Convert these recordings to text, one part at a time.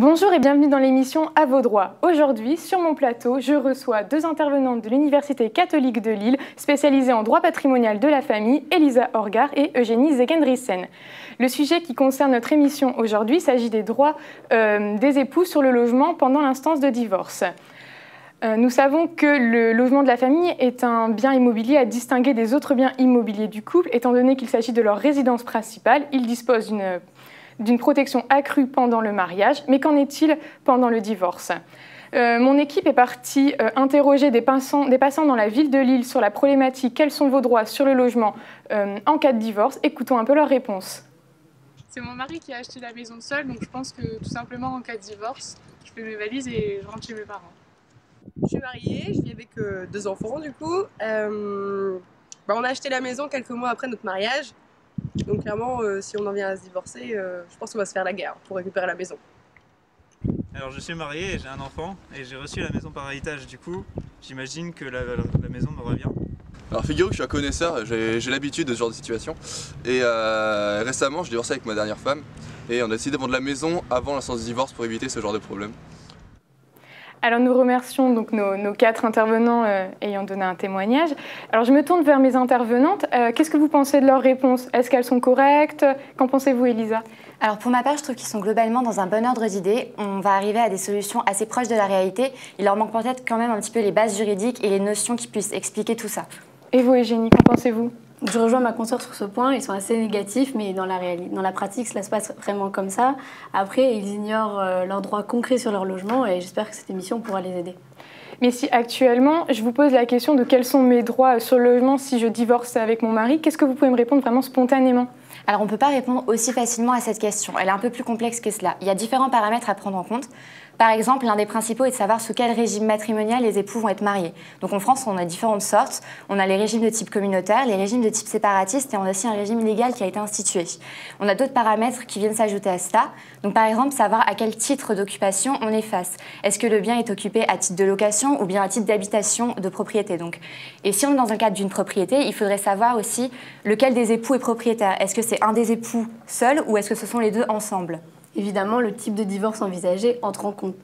Bonjour et bienvenue dans l'émission À vos droits. Aujourd'hui, sur mon plateau, je reçois deux intervenantes de l'Université catholique de Lille, spécialisées en droit patrimonial de la famille, Elisa Orgar et Eugénie Zegendrissen. Le sujet qui concerne notre émission aujourd'hui s'agit des droits des époux sur le logement pendant l'instance de divorce. Nous savons que le logement de la famille est un bien immobilier à distinguer des autres biens immobiliers du couple, étant donné qu'il s'agit de leur résidence principale. Ils disposent d'une protection accrue pendant le mariage, mais qu'en est-il pendant le divorce ? Mon équipe est partie interroger des passants dans la ville de Lille sur la problématique « Quels sont vos droits sur le logement en cas de divorce ?» Écoutons un peu leurs réponses. C'est mon mari qui a acheté la maison seul, donc je pense que tout simplement en cas de divorce, je fais mes valises et je rentre chez mes parents. Je suis mariée, je vis avec deux enfants du coup. On a acheté la maison quelques mois après notre mariage. Donc clairement, si on en vient à se divorcer, je pense qu'on va se faire la guerre pour récupérer la maison. Alors je suis marié et j'ai un enfant et j'ai reçu la maison par héritage, du coup j'imagine que la maison me revient. Alors figurez-vous que je suis un connaisseur, j'ai l'habitude de ce genre de situation et récemment je divorçais avec ma dernière femme et on a décidé de vendre la maison avant l'instance de divorce pour éviter ce genre de problème. Alors nous remercions donc nos quatre intervenants ayant donné un témoignage. Alors je me tourne vers mes intervenantes. Qu'est-ce que vous pensez de leurs réponses? Est-ce qu'elles sont correctes? Qu'en pensez-vous, Elisa? Alors pour ma part, je trouve qu'ils sont globalement dans un bon ordre d'idées. On va arriver à des solutions assez proches de la réalité. Il leur manque peut-être quand même un petit peu les bases juridiques et les notions qui puissent expliquer tout ça. Et vous, Eugénie, qu'en pensez-vous? Je rejoins ma consoeur sur ce point, ils sont assez négatifs, mais dans la pratique, cela se passe vraiment comme ça. Après, ils ignorent leurs droits concrets sur leur logement et j'espère que cette émission pourra les aider. Mais si actuellement, je vous pose la question de quels sont mes droits sur le logement si je divorce avec mon mari, qu'est-ce que vous pouvez me répondre vraiment spontanément? Alors on ne peut pas répondre aussi facilement à cette question, elle est un peu plus complexe que cela. Il y a différents paramètres à prendre en compte. Par exemple, l'un des principaux est de savoir sous quel régime matrimonial les époux vont être mariés. Donc en France, on a différentes sortes. On a les régimes de type communautaire, les régimes de type séparatiste et on a aussi un régime légal qui a été institué. On a d'autres paramètres qui viennent s'ajouter à cela. Donc par exemple, savoir à quel titre d'occupation on est face. Est-ce que le bien est occupé à titre de location ou bien à titre d'habitation de propriété donc. Et si on est dans un cadre d'une propriété, il faudrait savoir aussi lequel des époux est propriétaire. Est-ce que c'est un des époux seul ou est-ce que ce sont les deux ensemble ? Évidemment, le type de divorce envisagé entre en compte.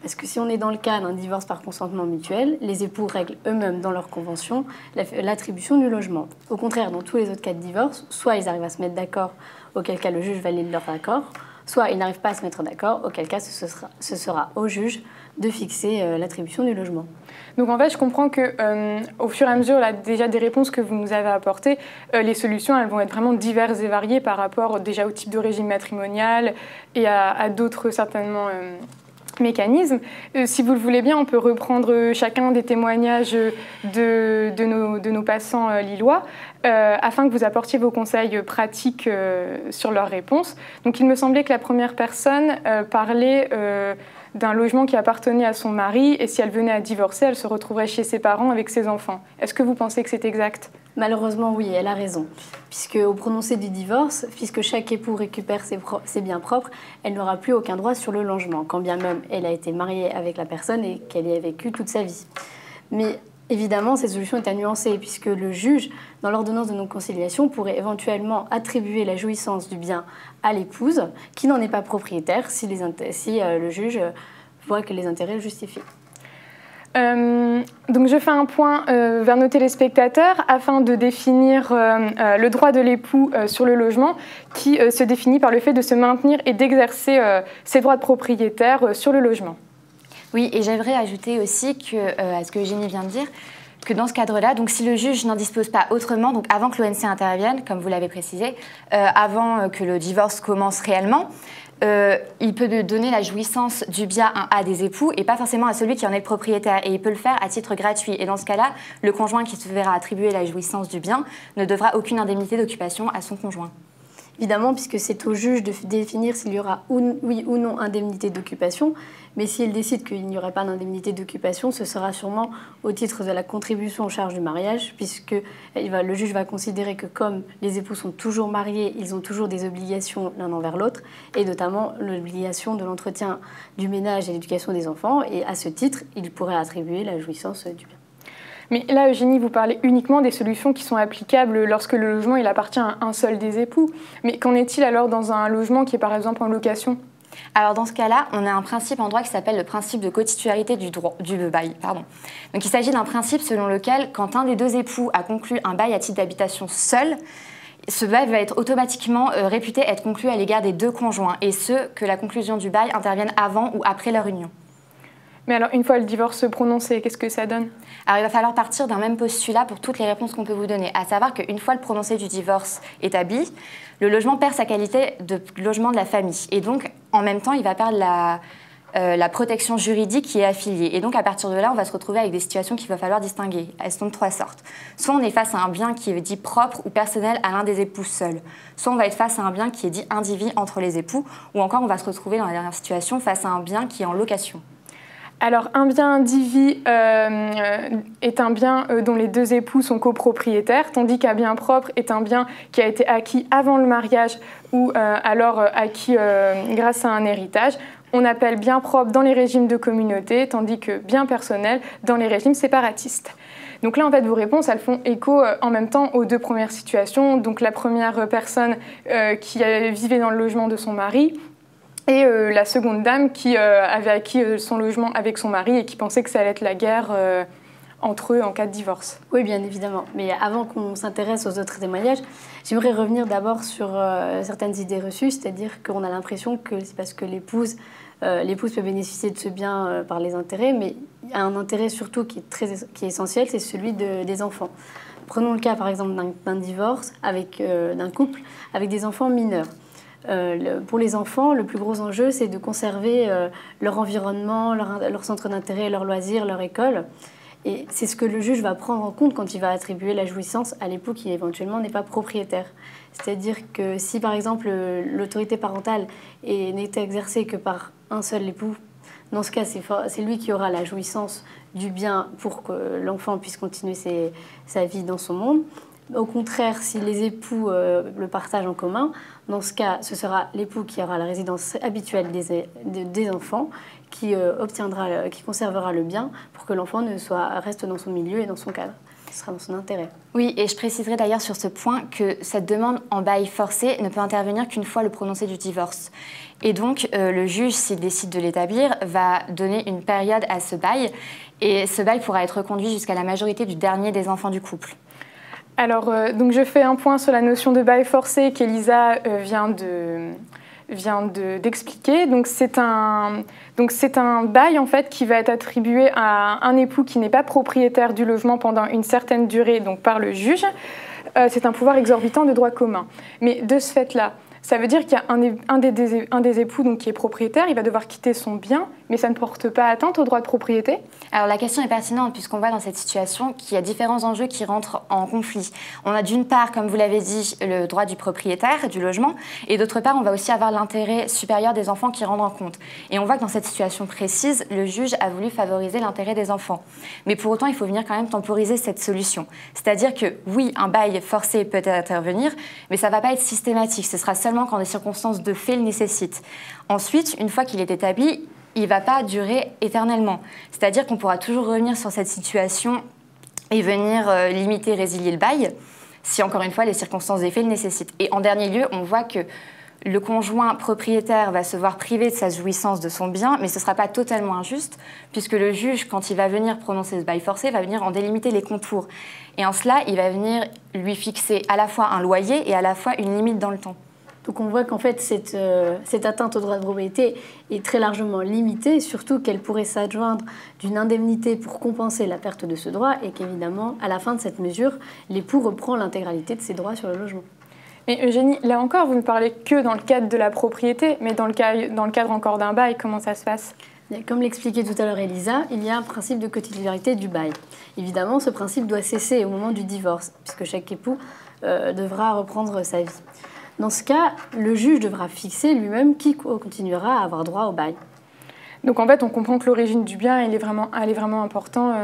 Parce que si on est dans le cas d'un divorce par consentement mutuel, les époux règlent eux-mêmes dans leur convention l'attribution du logement. Au contraire, dans tous les autres cas de divorce, soit ils arrivent à se mettre d'accord, auquel cas le juge valide leur accord, soit ils n'arrivent pas à se mettre d'accord, auquel cas ce sera au juge de fixer l'attribution du logement. Donc en fait, je comprends que au fur et à mesure, là, déjà des réponses que vous nous avez apportées, les solutions, elles vont être vraiment diverses et variées par rapport déjà au type de régime matrimonial et à d'autres certainement mécanismes. Si vous le voulez bien, on peut reprendre chacun des témoignages de nos passants lillois afin que vous apportiez vos conseils pratiques sur leurs réponses. Donc il me semblait que la première personne parlait d'un logement qui appartenait à son mari et si elle venait à divorcer, elle se retrouverait chez ses parents avec ses enfants. Est-ce que vous pensez que c'est exact? Malheureusement, oui, elle a raison. Puisque au prononcé du divorce, puisque chaque époux récupère ses biens propres, elle n'aura plus aucun droit sur le logement, quand bien même elle a été mariée avec la personne et qu'elle y a vécu toute sa vie. Mais évidemment, cette solution est à nuancer, puisque le juge, dans l'ordonnance de non-conciliation, pourrait éventuellement attribuer la jouissance du bien à l'épouse, qui n'en est pas propriétaire, si le juge voit que les intérêts le justifient. Donc je fais un point vers nos téléspectateurs afin de définir le droit de l'époux sur le logement qui se définit par le fait de se maintenir et d'exercer ses droits de propriétaire sur le logement. Oui, et j'aimerais ajouter aussi à ce que Eugénie vient de dire, que dans ce cadre-là, donc si le juge n'en dispose pas autrement, donc avant que l'ONC intervienne, comme vous l'avez précisé, avant que le divorce commence réellement, il peut donner la jouissance du bien à des époux et pas forcément à celui qui en est le propriétaire. Et il peut le faire à titre gratuit. Et dans ce cas-là, le conjoint qui se verra attribuer la jouissance du bien ne devra aucune indemnité d'occupation à son conjoint. Évidemment, puisque c'est au juge de définir s'il y aura oui ou non indemnité d'occupation, mais s'il décide qu'il n'y aurait pas d'indemnité d'occupation, ce sera sûrement au titre de la contribution en charge du mariage, puisque le juge va considérer que comme les époux sont toujours mariés, ils ont toujours des obligations l'un envers l'autre, et notamment l'obligation de l'entretien du ménage et l'éducation des enfants, et à ce titre, il pourrait attribuer la jouissance du bien. Mais là, Eugénie, vous parlez uniquement des solutions qui sont applicables lorsque le logement il appartient à un seul des époux. Mais qu'en est-il alors dans un logement qui est par exemple en location ? Alors dans ce cas-là, on a un principe en droit qui s'appelle le principe de cotitularisation du bail. Donc il s'agit d'un principe selon lequel, quand un des deux époux a conclu un bail à titre d'habitation seul, ce bail va être automatiquement réputé être conclu à l'égard des deux conjoints, et ce, que la conclusion du bail intervienne avant ou après leur union. Mais alors, une fois le divorce prononcé, qu'est-ce que ça donne? Alors, il va falloir partir d'un même postulat pour toutes les réponses qu'on peut vous donner, à savoir qu'une fois le prononcé du divorce établi, le logement perd sa qualité de logement de la famille. Et donc, en même temps, il va perdre la protection juridique qui est affiliée. Et donc, à partir de là, on va se retrouver avec des situations qu'il va falloir distinguer. Elles sont de trois sortes. Soit on est face à un bien qui est dit propre ou personnel à l'un des époux seuls. Soit on va être face à un bien qui est dit indivis entre les époux. Ou encore, on va se retrouver dans la dernière situation face à un bien qui est en location. Alors, un bien indivis est un bien dont les deux époux sont copropriétaires, tandis qu'un bien propre est un bien qui a été acquis avant le mariage ou alors acquis grâce à un héritage. On appelle bien propre dans les régimes de communauté, tandis que bien personnel dans les régimes séparatistes. Donc là, en fait, vos réponses, elles font écho en même temps aux deux premières situations. Donc la première personne qui vivait dans le logement de son mari, et la seconde dame qui avait acquis son logement avec son mari et qui pensait que ça allait être la guerre entre eux en cas de divorce. Oui, bien évidemment. Mais avant qu'on s'intéresse aux autres témoignages, j'aimerais revenir d'abord sur certaines idées reçues, c'est-à-dire qu'on a l'impression que c'est parce que l'épouse peut bénéficier de ce bien par les intérêts, mais il y a un intérêt surtout qui est essentiel, c'est celui des enfants. Prenons le cas par exemple d'un divorce d'un couple avec des enfants mineurs. Pour les enfants, le plus gros enjeu, c'est de conserver leur environnement, leur centre d'intérêt, leurs loisirs, leur école. Et c'est ce que le juge va prendre en compte quand il va attribuer la jouissance à l'époux qui éventuellement n'est pas propriétaire. C'est-à-dire que si par exemple l'autorité parentale n'est exercée que par un seul époux, dans ce cas c'est lui qui aura la jouissance du bien pour que l'enfant puisse continuer sa vie dans son monde. Au contraire, si les époux le partagent en commun, dans ce cas, ce sera l'époux qui aura la résidence habituelle des enfants, qui conservera le bien pour que l'enfant reste dans son milieu et dans son cadre. Ce sera dans son intérêt. Oui, et je préciserai d'ailleurs sur ce point que cette demande en bail forcé ne peut intervenir qu'une fois le prononcé du divorce. Et donc, le juge, s'il décide de l'établir, va donner une période à ce bail, et ce bail pourra être reconduit jusqu'à la majorité du dernier des enfants du couple. Alors, donc je fais un point sur la notion de bail forcé qu'Elisa vient d'expliquer. Donc c'est un bail en fait qui va être attribué à un époux qui n'est pas propriétaire du logement pendant une certaine durée, donc par le juge. C'est un pouvoir exorbitant de droit commun. Mais de ce fait-là, ça veut dire qu'il y a un des époux donc, qui est propriétaire, il va devoir quitter son bien, mais ça ne porte pas atteinte au droit de propriété? Alors la question est pertinente puisqu'on voit dans cette situation qu'il y a différents enjeux qui rentrent en conflit. On a d'une part, comme vous l'avez dit, le droit du propriétaire du logement, et d'autre part, on va aussi avoir l'intérêt supérieur des enfants qui rentrent en compte. Et on voit que dans cette situation précise, le juge a voulu favoriser l'intérêt des enfants. Mais pour autant, il faut venir quand même temporiser cette solution. C'est-à-dire que oui, un bail forcé peut intervenir, mais ça ne va pas être systématique. Ce sera seulement quand des circonstances de fait le nécessitent. Ensuite, une fois qu'il est établi, il ne va pas durer éternellement. C'est-à-dire qu'on pourra toujours revenir sur cette situation et venir limiter, résilier le bail, si encore une fois les circonstances des faits le nécessitent. Et en dernier lieu, on voit que le conjoint propriétaire va se voir privé de sa jouissance de son bien, mais ce ne sera pas totalement injuste, puisque le juge, quand il va venir prononcer ce bail forcé, va venir en délimiter les contours. Et en cela, il va venir lui fixer à la fois un loyer et à la fois une limite dans le temps. Donc on voit qu'en fait, cette atteinte au droit de propriété est très largement limitée, surtout qu'elle pourrait s'adjoindre d'une indemnité pour compenser la perte de ce droit et qu'évidemment, à la fin de cette mesure, l'époux reprend l'intégralité de ses droits sur le logement. Mais Eugénie, là encore, vous ne parlez que dans le cadre de la propriété, mais dans le cadre encore d'un bail, comment ça se passe? Comme l'expliquait tout à l'heure Elisa, il y a un principe de cotitularisation du bail. Évidemment, ce principe doit cesser au moment du divorce, puisque chaque époux devra reprendre sa vie. Dans ce cas, le juge devra fixer lui-même qui continuera à avoir droit au bail. Donc en fait, on comprend que l'origine du bien, elle est vraiment importante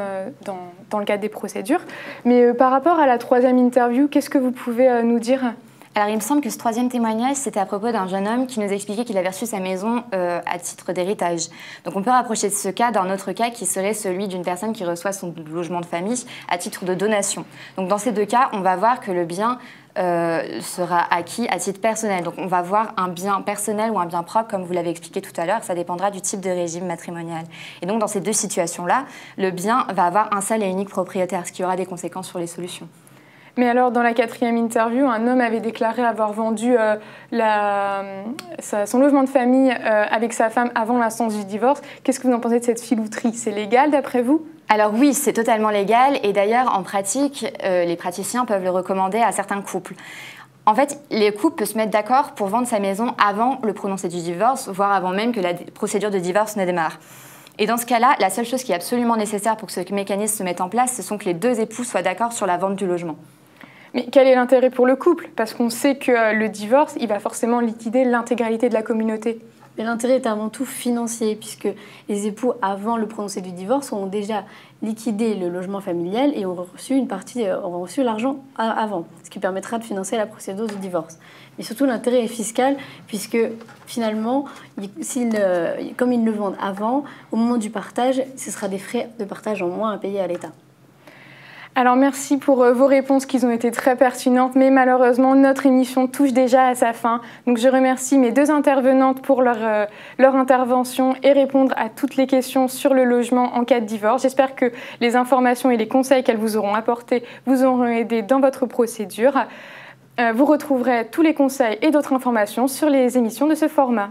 dans le cadre des procédures. Mais par rapport à la troisième interview, qu'est-ce que vous pouvez nous dire? Alors il me semble que ce troisième témoignage, c'était à propos d'un jeune homme qui nous expliquait qu'il avait reçu sa maison à titre d'héritage. Donc on peut rapprocher de ce cas d'un autre cas qui serait celui d'une personne qui reçoit son logement de famille à titre de donation. Donc dans ces deux cas, on va voir que le bien sera acquis à titre personnel. Donc on va voir un bien personnel ou un bien propre, comme vous l'avez expliqué tout à l'heure, ça dépendra du type de régime matrimonial. Et donc dans ces deux situations-là, le bien va avoir un seul et unique propriétaire, ce qui aura des conséquences sur les solutions. Mais alors, dans la 4e interview, un homme avait déclaré avoir vendu son logement de famille avec sa femme avant l'instance du divorce. Qu'est-ce que vous en pensez de cette filouterie? C'est légal d'après vous? Alors oui, c'est totalement légal et d'ailleurs en pratique, les praticiens peuvent le recommander à certains couples. En fait, les couples peuvent se mettre d'accord pour vendre sa maison avant le prononcé du divorce, voire avant même que la procédure de divorce ne démarre. Et dans ce cas-là, la seule chose qui est absolument nécessaire pour que ce mécanisme se mette en place, ce sont que les deux époux soient d'accord sur la vente du logement. Mais quel est l'intérêt pour le couple? Parce qu'on sait que le divorce, il va forcément liquider l'intégralité de la communauté. Mais l'intérêt est avant tout financier, puisque les époux, avant le prononcé du divorce, ont déjà liquidé le logement familial et ont reçu l'argent avant, ce qui permettra de financer la procédure du divorce. Mais surtout, l'intérêt est fiscal, puisque finalement, comme ils le vendent avant, au moment du partage, ce sera des frais de partage en moins à payer à l'État. Alors merci pour vos réponses qui ont été très pertinentes, mais malheureusement notre émission touche déjà à sa fin. Donc je remercie mes deux intervenantes pour leur intervention et répondre à toutes les questions sur le logement en cas de divorce. J'espère que les informations et les conseils qu'elles vous auront apportés vous auront aidé dans votre procédure. Vous retrouverez tous les conseils et d'autres informations sur les émissions de ce format.